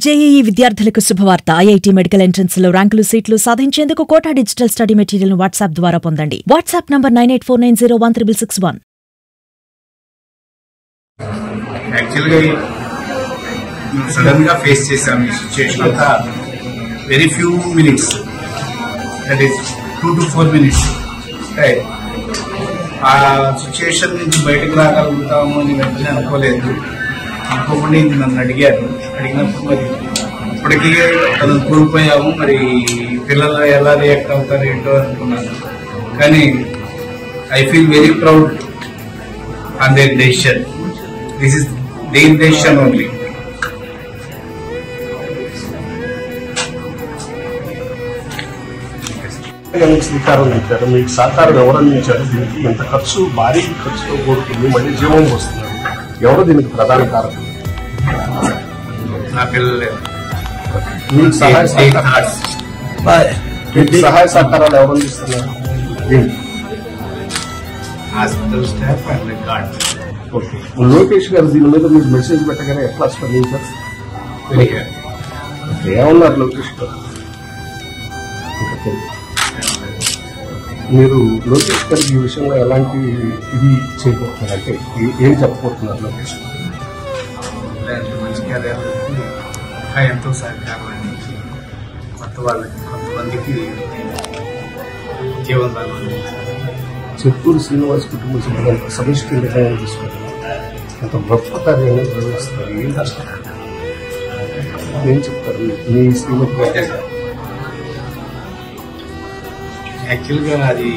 JEE విద్యార్థులకు శుభవార్త. IIT medical entrance లో ర్యాంకులు సీట్లు సాధించేందుకు కోటా డిజిటల్ స్టడీ మెటీరియల్ ను వాట్సాప్ ద్వారా పొందండి. WhatsApp number 9849016661. యాక్చువల్గా సడన్ గా ఫేస్ చేశాము ఈ సిచ్యుయేషన్ అంతా. Very few minutes, that is 2 to 4 minutes. ఆ సిచ్యుయేషన్ నుంచి బయటకు రాగలుగుతాము అని వెంటనే అనుకోలేదు. అనుకోకుండా ఇది నన్ను అడిగినప్పుడు మరి ఇప్పటికీ తనను కోల్పోయాము, మరి పిల్లలు ఎలా రియాక్ట్ అవుతారు ఏంటో అనుకున్నాను. కానీ I feel very proud on their decision. This is their decision only. శ్రీకారం చుట్టారు, మీకు సహకారం ఎవరు అందించారు? దీనికి ఎంత ఖర్చు, భారీ ఖర్చుతో కూడుకుంది, మళ్ళీ జీవం వస్తున్నారు. ఎవరు దీనికి ప్రధాన కారణం? నా పిల్లలే. మీకు సహాయ సహకారాలు ఎవరు అందిస్తున్నారు? Hospital staff and guard. Okay, Lokesh గారు దీని మీద మీకు మెసేజ్ పెట్టగానే ఎట్లా స్పందించారు? ఏమన్నారు లోకేష్ గారు? మీరు లోకేష్ గారికి ఈ విషయంలో ఎలాంటి ఇది చేయబోతున్నారు, అంటే ఏం చెప్పబోతున్నారు లోకేష్? మంచి కార్యాలు ఇంకా ఎంతో సహకారం అందించి కొంతమందికి జీవనాలు అందించారు. చిత్తూరు శ్రీనివాస్ కుటుంబ సభ్యులంతా సమిష్టి నిర్ణయం తీసుకుంటారు, అంత గొప్ప కార్యాన్ని నిర్వహిస్తారు. ఏం చెప్తారు మీ శ్రీమతి? యాక్చువల్గా అది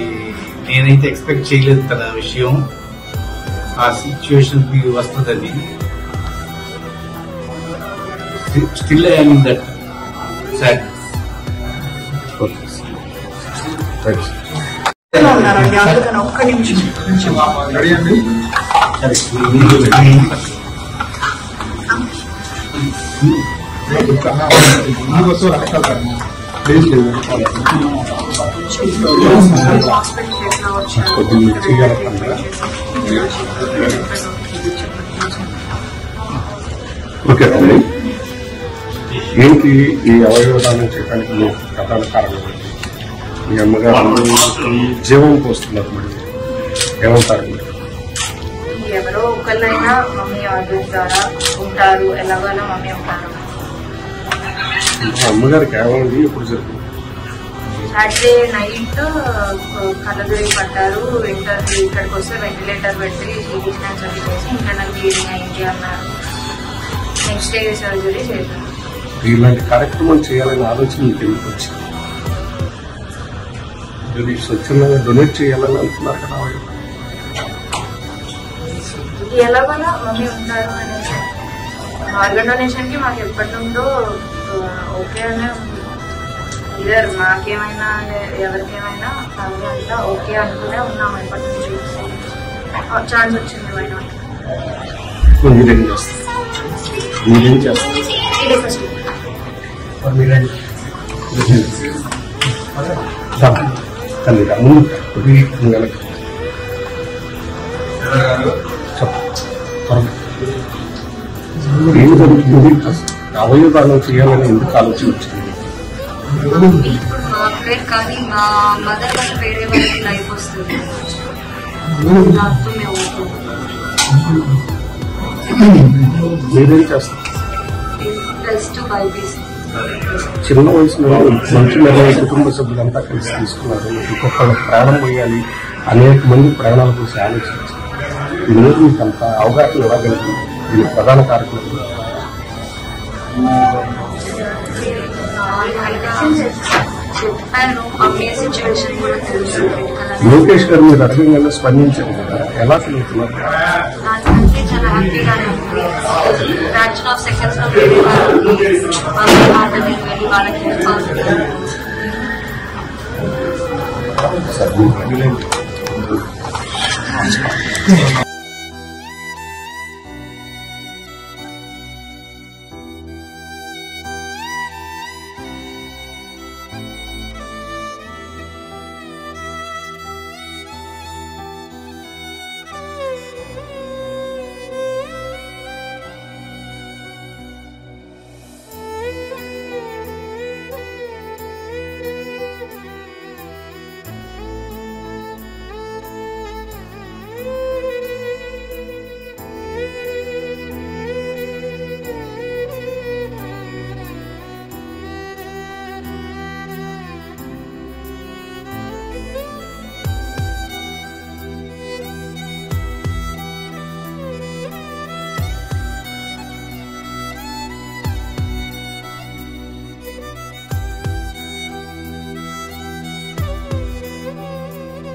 నేనైతే ఎక్స్పెక్ట్ చేయలేదు తన విషయం. ఆ సిచ్యువేషన్ వస్తుందని still I am in that sad. ఒక్క నిమిషం ఓకే, ఏంటి ఈ అవయవదానం చేయడానికి ప్రధాన కారణం? మీ అమ్మగారు జీవం పోస్తున్నారు, మళ్ళీ ఏమంటారు? ఎవరో ఒకళ్ళైనా మమ్మీ ఆర్డర్ ద్వారా ఉంటారు, ఎలాగైనా మమ్మీ ఉంటారు. అమ్మగారికి ఏమైంది, ఎప్పుడు జరిగింది? సాటర్డే నైట్ కళ్ళదురి పడ్డారు. ఇక్కడికి వస్తే వెంటిలేటర్ పెట్టి సిటీ స్కాన్స్ అవి చేసి ఇంటర్నల్ బ్లీడింగ్ అయింది అన్నారు. నెక్స్ట్ డే సర్జరీ చేశారు. ఇలాంటి కార్యక్రమం చేయాలనే ఆలోచన మీకు ఎందుకు వచ్చింది? స్వచ్ఛందంగా డొనేట్ చేయాలని అంటున్నారు కదా. ఎలాగైనా మమ్మీ ఉంటారు అనేసి ఆర్గన్ డొనేషన్ కి మాకు ఎప్పటి నుండో ఓకే అనే ఇద్దరు, మాకేమైనా ఎవరికేమైనా ఫ్యామిలీ అంతా ఓకే అనుకునే ఉన్నాము ఎప్పటి నుంచి. ఛాన్స్ వచ్చింది వైనా. మీరేం చేస్తారు? ఇదే ఫస్ట్ ఏం జరుగుతుంది? అవయవదానం చేయాలని ఎందుకు ఆలోచన వచ్చింది? మా పేరు కానీ మా మదర్ వాళ్ళ పేరే వాళ్ళకి లైఫ్ వస్తుంది. మీరేం చేస్తారు? Test BiPC. చిన్న వయసులో మంచి నిర్ణయం కుటుంబ సభ్యులంతా కలిసి తీసుకున్నారు. ఇంకొకళ్ళు ప్రాణం పోయాలి, అనేక మంది ప్రాణాల కోసం ఆలోచించారు. దీని మీద మీకు అంత అవగాహన ఇవ్వగలుగుతుంది? ఇది ప్రధాన కార్యక్రమం. చెప్పాను, మమ్మీ సిచ్యువేషన్ కూడా తెలుసు. లోకేష్ గారు మీరు అడగంగా స్పందించారు కదా, ఎలా తిరుగుతున్నారు? నాకంటే చాలా హ్యాపీగానే ఉంది. ఫ్రాక్షన్ ఆఫ్ సెకండ్స్ లో వేరే వాళ్ళకి వెళ్ళి వాళ్ళకి హెల్ప్ అవుతుంది. సార్